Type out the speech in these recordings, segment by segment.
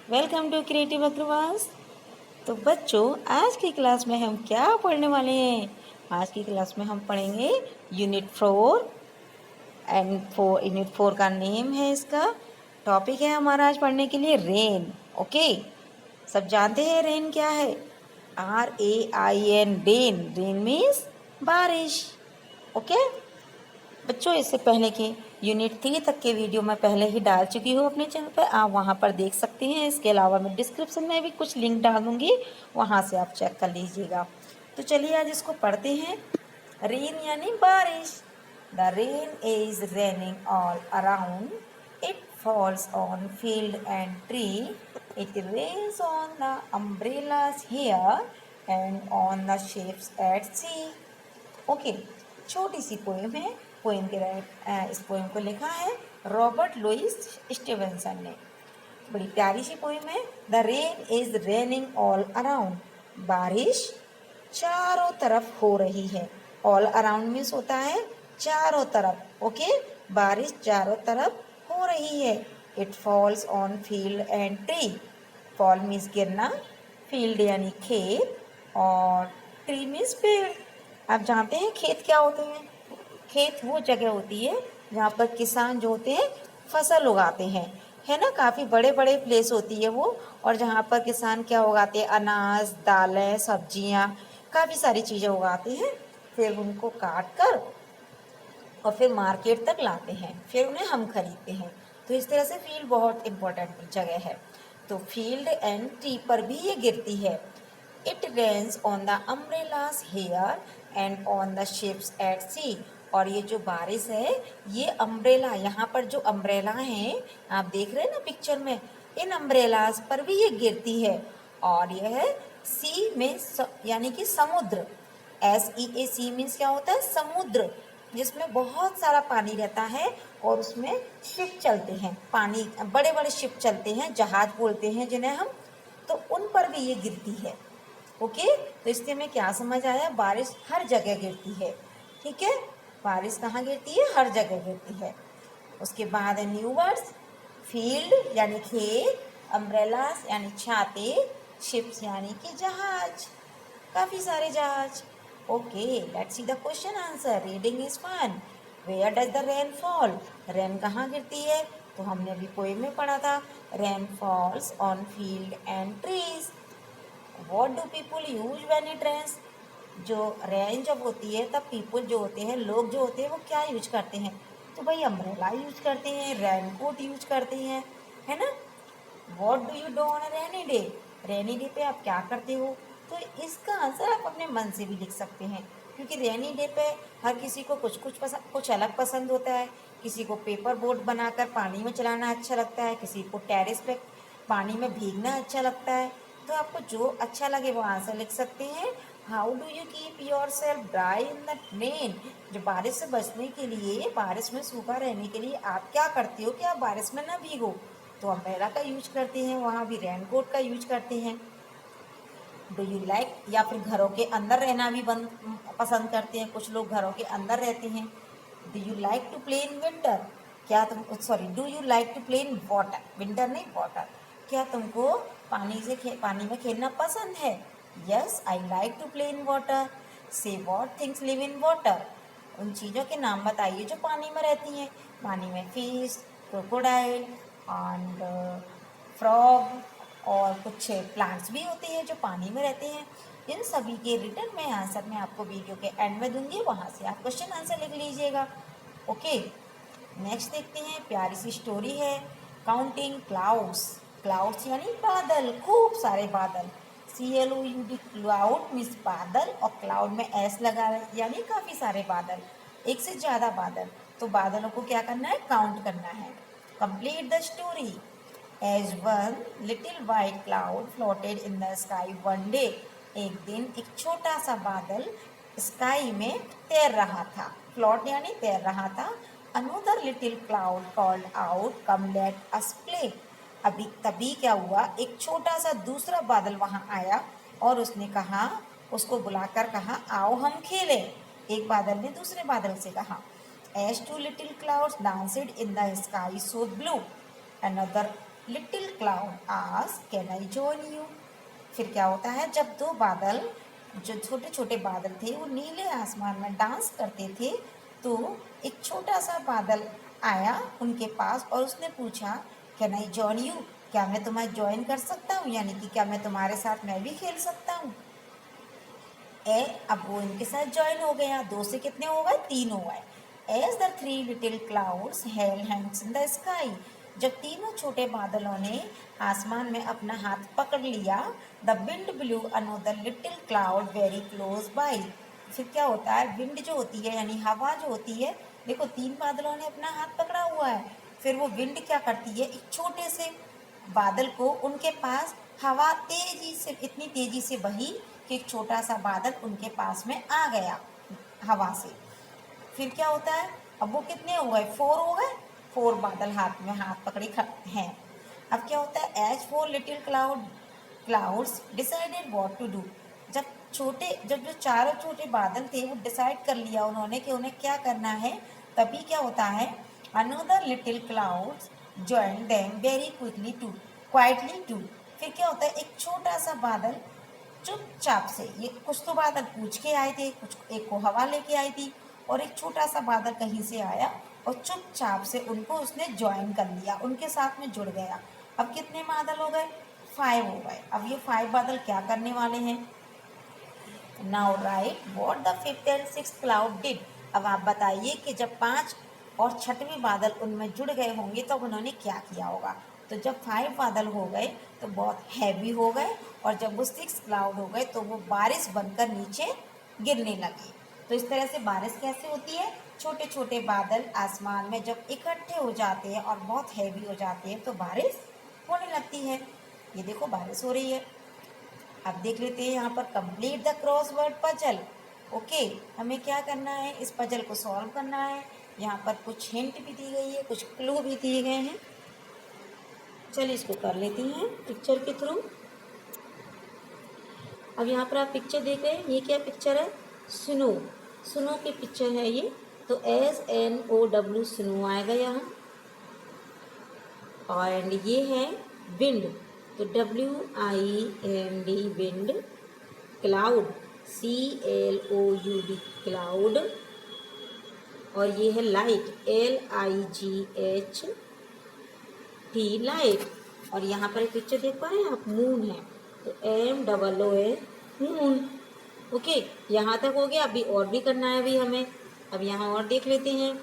Welcome to creative अग्रवास। तो बच्चों, आज की क्लास में हम क्या पढ़ने वाले हैं? आज की क्लास में हम पढ़ेंगे यूनिट 4 एंड यूनिट 4 का नेम है, इसका टॉपिक है हमारा आज पढ़ने के लिए रेन। ओके, सब जानते हैं रेन क्या है? RAIN, रेन मीन्स बारिश। ओके बच्चों, इससे पहले के यूनिट 3 तक के वीडियो मैं पहले ही डाल चुकी हूँ अपने चैनल पर, आप वहाँ पर देख सकते हैं। इसके अलावा मैं डिस्क्रिप्शन में भी कुछ लिंक डाल दूँगी, वहाँ से आप चेक कर लीजिएगा। तो चलिए आज इसको पढ़ते हैं। रेन यानी बारिश। The rain is raining all around, it falls on field and tree, it rains on the umbrellas here and on the ships at sea. Okay, छोटी सी पोएम है। पोएम के इस पोएम को लिखा है रॉबर्ट लुइस स्टीवेंसन ने। बड़ी प्यारी सी पोएम है। The rain is raining all around, बारिश चारों तरफ हो रही है। ऑल अराउंड मीन्स होता है चारों तरफ। ओके, बारिश चारों तरफ हो रही है। It falls on field and tree. Fall means गिरना, फील्ड यानी खेत, और ट्री मीन्स पेड़। आप जानते हैं खेत क्या होते हैं? खेत वो जगह होती है जहाँ पर किसान जो होते हैं फसल उगाते हैं, है ना। काफ़ी बड़े बड़े प्लेस होती है वो, और जहाँ पर किसान क्या उगाते हैं? अनाज, दालें, सब्जियाँ, काफ़ी सारी चीज़ें उगाते हैं। फिर उनको काट कर और फिर मार्केट तक लाते हैं, फिर उन्हें हम खरीदते हैं। तो इस तरह से फील्ड बहुत इम्पोर्टेंट जगह है। तो फील्ड एंड ट्री पर भी ये गिरती है। It rains on the umbrellas here and on the ships at sea. और ये जो बारिश है, ये अम्ब्रेला, यहाँ पर जो अम्ब्रेला हैं आप देख रहे हैं ना पिक्चर में, इन अम्ब्रेलास पर भी ये गिरती है। और यह है सी में यानी कि समुद्र। SEA मीन्स क्या होता है? समुद्र, जिसमें बहुत सारा पानी रहता है और उसमें शिप चलते हैं, पानी बड़े बड़े शिप चलते हैं, जहाज बोलते हैं जिन्हें हम। तो उन पर भी ये गिरती है। ओके, तो इससे हमें क्या समझ आया? बारिश हर जगह गिरती है। ठीक है, बारिश कहाँ गिरती है? हर जगह गिरती है। उसके बाद है न्यू वर्ड्स। फील्ड यानी खेत, अम्ब्रेलास यानी छाते, शिप्स यानी कि जहाज, काफी सारे जहाज। Okay, let's see the question answer. Reading is fun. Where does the rain fall? Rain कहाँ गिरती है? तो हमने अभी पोएम में पढ़ा था, rain falls on field and trees. What do people use when it rains? जो रेन जब होती है तब पीपल जो होते हैं, लोग जो होते हैं, वो क्या यूज करते हैं? तो भाई अम्ब्रेला यूज करते हैं, रेनकोट यूज करते हैं, है ना। What do you do on a rainy day? Rainy day पे आप क्या करते हो? तो इसका आंसर आप अपने मन से भी लिख सकते हैं, क्योंकि रेनी डे पे हर किसी को कुछ कुछ पसंद, कुछ अलग पसंद होता है। किसी को पेपर बोट बनाकर पानी में चलाना अच्छा लगता है, किसी को टेरेस पे पानी में भीगना अच्छा लगता है। तो आपको जो अच्छा लगे वो आंसर लिख सकते हैं। How do you keep yourself dry in the rain? जो बारिश से बचने के लिए, बारिश में सूखा रहने के लिए आप क्या करते हो कि आप बारिश में ना भीगो? तो अम्ब्रेला का यूज करते हैं, वहाँ भी रेनकोट का यूज करते हैं। डू यू लाइक, या फिर घरों के अंदर रहना भी पसंद करते हैं, कुछ लोग घरों के अंदर रहते हैं। Do you like to play in winter? क्या तुम, sorry, do you like to play in water? Winter नहीं, वाटर। क्या तुमको पानी में खेलना पसंद है? Yes, I like to play in water. So what things live in water? उन चीज़ों के नाम बताइए जो पानी में रहती हैं। पानी में फिश, क्रोकोडाइल एंड फ्रॉग, और कुछ प्लांट्स भी होते हैं जो पानी में रहते हैं। इन सभी के रिटर्न में आंसर मैं आपको वीडियो के एंड में दूंगी, वहाँ से आप क्वेश्चन आंसर लिख लीजिएगा। ओके, नेक्स्ट देखते हैं। प्यारी सी स्टोरी है, काउंटिंग क्लाउड्स। क्लाउड्स यानी बादल, खूब सारे बादल। CLOUD, क्लाउड मीन्स बादल, और क्लाउड में S लगा है यानी काफ़ी सारे बादल, एक से ज़्यादा बादल। तो बादलों को क्या करना है? काउंट करना है। Complete the story. As one little white cloud floated in the sky one day, एक दिन एक छोटा सा बादल स्काई में तैर रहा था। फ्लोट यानी तैर रहा था। Another little cloud called out, come let us play. अभी तभी क्या हुआ, एक छोटा सा दूसरा बादल वहाँ आया और उसने कहा, उसको बुलाकर कहा, आओ हम खेलें। एक बादल ने दूसरे बादल से कहा। As two little clouds danced in the sky so blue, another little cloud asked can I join you. फिर क्या होता है, जब दो बादल, जो छोटे छोटे बादल थे वो नीले आसमान में डांस करते थे, तो एक छोटा सा बादल आया उनके पास और उसने पूछा कैन आई जॉइन यू, क्या मैं तुम्हें ज्वाइन कर सकता हूँ, यानी कि क्या मैं तुम्हारे साथ मैं भी खेल सकता हूँ। अब वो इनके साथ ज्वाइन हो गया, दो से कितने हो गए, तीन हो गए। As the three little clouds held hands in the sky, जब तीनों छोटे बादलों ने आसमान में अपना हाथ पकड़ लिया, the wind blue another little cloud very close by. फिर क्या होता है, विंड जो होती है यानी हवा जो होती है, देखो तीन बादलों ने अपना हाथ पकड़ा हुआ है, फिर वो विंड क्या करती है, एक छोटे से बादल को उनके पास, हवा तेजी से, इतनी तेजी से बही कि एक छोटा सा बादल उनके पास में आ गया हवा से। फिर क्या होता है, अब वो कितने हो गए, फोर हो गए, फोर बादल हाथ में हाथ पकड़े हैं। अब क्या होता है, as four little clouds decided what to do, जब जो चारों छोटे बादल थे वो डिसाइड कर लिया उन्होंने कि उन्हें क्या करना है, तभी क्या होता है, another little clouds join them very quietly too. फिर क्या होता है, एक छोटा सा बादल चुपचाप से, ये कुछ तो बादल पूछ के आए थे, कुछ एक को हवा लेके आई थी, और एक छोटा सा बादल कहीं से आया और चुपचाप से उनको उसने ज्वाइन कर लिया, उनके साथ में जुड़ गया। अब कितने बादल हो गए, फाइव हो गए। अब ये फाइव बादल क्या करने वाले हैं, now right what the fifth and sixth cloud did. अब आप बताइए कि जब पांच और छठवीं बादल उनमें जुड़ गए होंगे तो उन्होंने क्या किया होगा। तो जब फाइव बादल हो गए तो बहुत हैवी हो गए, और जब वो सिक्स क्लाउड हो गए तो वो बारिश बनकर नीचे गिरने लगे। तो इस तरह से बारिश कैसे होती है, छोटे छोटे बादल आसमान में जब इकट्ठे हो जाते हैं और बहुत हैवी हो जाते हैं तो बारिश होने लगती है। ये देखो बारिश हो रही है। अब देख लेते हैं यहाँ पर, complete the crossword puzzle. Okay, हमें क्या करना है, इस पजल को सॉल्व करना है। यहाँ पर कुछ हिंट भी दी गई है, कुछ क्लू भी दिए गए हैं। चलिए इसको कर लेती हैं पिक्चर के थ्रू। अब यहाँ पर आप पिक्चर देख रहे हैं, ये क्या पिक्चर है, स्नो, स्नो की पिक्चर है ये। तो SNOW स्नो आएगा यहाँ, और ये है विंड, तो WIND wind, cloud CLOUD cloud, और ये है लाइट LIGHT लाइट। और यहाँ पर एक पिक्चर देख पा रहे हैं आप, मून है, तो MOON मून। ओके, यहाँ तक हो गया, अभी और भी करना है अभी हमें। अब यहाँ और देख लेते हैं।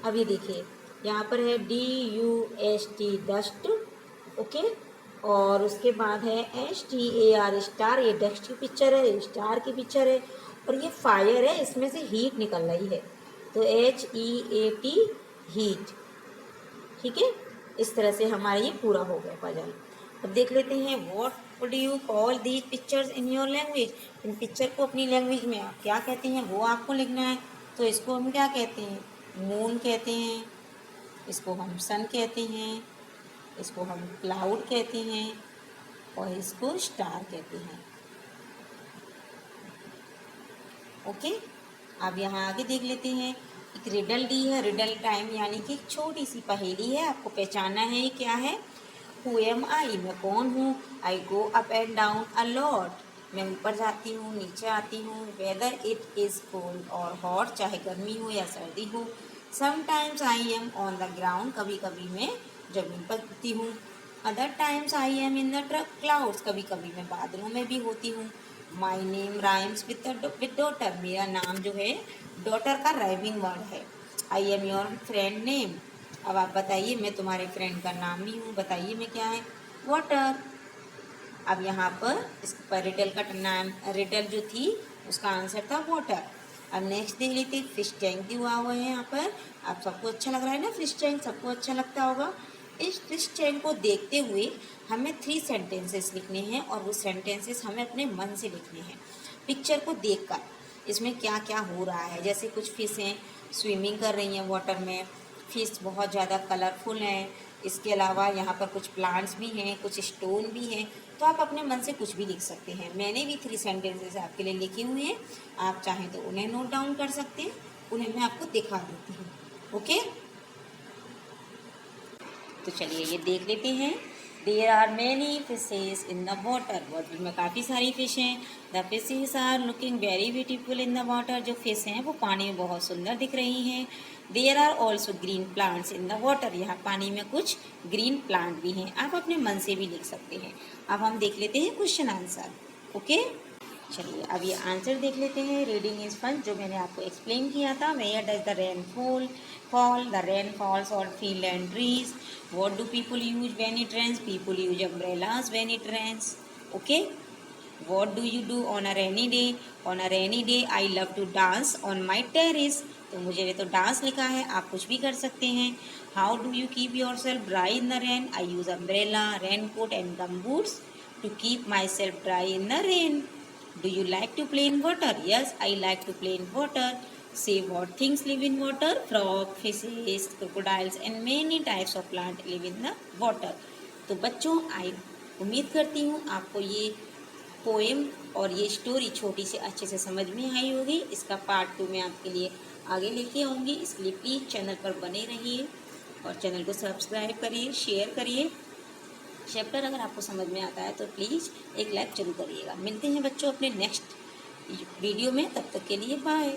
अभी देखिए यहाँ पर है DUST डस्ट, ओके, और उसके बाद है STAR स्टार, ये डस्ट की पिक्चर है, स्टार की पिक्चर है, और ये फायर है, इसमें से हीट निकल रही है, तो HEAT हीट। ठीक है, इस तरह से हमारा ये पूरा हो गया पजल। अब देख लेते हैं, what would you call these pictures in your language. In picture को अपनी लैंग्वेज में आप क्या कहते हैं वो आपको लिखना है। तो इसको हम क्या कहते हैं, मून कहते हैं, इसको हम सन कहते हैं, इसको हम क्लाउड कहते हैं, और इसको स्टार कहते हैं। ओके, अब यहाँ आगे देख लेते हैं, एक रिडल दी है, रिडल टाइम यानी कि छोटी सी पहेली है, आपको पहचानना है ये क्या है। हु एम आई, मैं कौन हूँ, I go up and down a lot, मैं ऊपर जाती हूँ नीचे आती हूँ, वेदर इट इज़ कोल्ड और हॉट, चाहे गर्मी हो या सर्दी हो, sometimes I am on the ground, कभी कभी मैं जमीन पर होती हूँ, other times I am in the clouds, कभी कभी मैं बादलों में भी होती हूँ, my name rhymes with daughter, मेरा नाम जो है डॉटर का राइमिंग वर्ड है, I am your friend name, अब आप बताइए मैं तुम्हारे फ्रेंड का नाम भी हूँ, बताइए मैं क्या है, वाटर। अब यहाँ पर इस पर रिडल का नाम, रिडल जो थी उसका आंसर था वाटर। अब नेक्स्ट देख लेते, फिश टैंक दिया हुआ है यहाँ पर, आप सबको अच्छा लग रहा है ना, फिश टैंक सबको अच्छा लगता होगा। इस फिश टैंक को देखते हुए हमें 3 सेंटेंसेस लिखने हैं, और वो सेंटेंसेस हमें अपने मन से लिखने हैं पिक्चर को देखकर। इसमें क्या क्या हो रहा है, जैसे कुछ फिशें स्विमिंग कर रही हैं वाटर में, फिश बहुत ज़्यादा कलरफुल हैं, इसके अलावा यहाँ पर कुछ प्लांट्स भी हैं, कुछ स्टोन भी हैं, तो आप अपने मन से कुछ भी लिख सकते हैं। मैंने भी 3 सेंटेंसेस आपके लिए लिखे हुए हैं, आप चाहें तो उन्हें नोट डाउन कर सकते हैं, उन्हें मैं आपको दिखा देती हूँ। ओके, तो चलिए ये देख लेते हैं। There are many fishes in the water, water में काफ़ी सारी फिश हैं। The fishes are looking very beautiful in the water, जो फिश हैं वो पानी में बहुत सुंदर दिख रही हैं। There are also green plants in the water, यहाँ पानी में कुछ ग्रीन प्लांट भी हैं। आप अपने मन से भी लिख सकते हैं। अब हम देख लेते हैं क्वेश्चन आंसर। ओके, चलिए अब ये आंसर देख लेते हैं। रीडिंग इज फन, जो मैंने आपको एक्सप्लेन किया था। Where does the rain fall, the rain falls on field and trees. What do people use when it rains, people use umbrellas when it rains. Okay, what do you do on a rainy day, on a rainy day I love to dance on my terrace. तो मुझे तो dance लिखा है, आप कुछ भी कर सकते हैं। How do you keep yourself dry in the rain, I use umbrella, rain coat and gum boots to keep myself dry in the rain. Do you like to play in water? Yes, I like to play in water. Say what things live in water? Frog, fishes, crocodiles and many types of plant live in the water. तो बच्चों, आई उम्मीद करती हूँ आपको ये poem और ये story छोटी से अच्छे से समझ में आई होगी। इसका पार्ट 2 मैं आपके लिए आगे लेके आऊँगी, इसलिए प्लीज़ चैनल पर बने रहिए और चैनल को सब्सक्राइब करिए, शेयर करिए। चैप्टर अगर आपको समझ में आता है तो प्लीज़ एक लाइक जरूर करिएगा। मिलते हैं बच्चों अपने नेक्स्ट वीडियो में, तब तक के लिए बाय।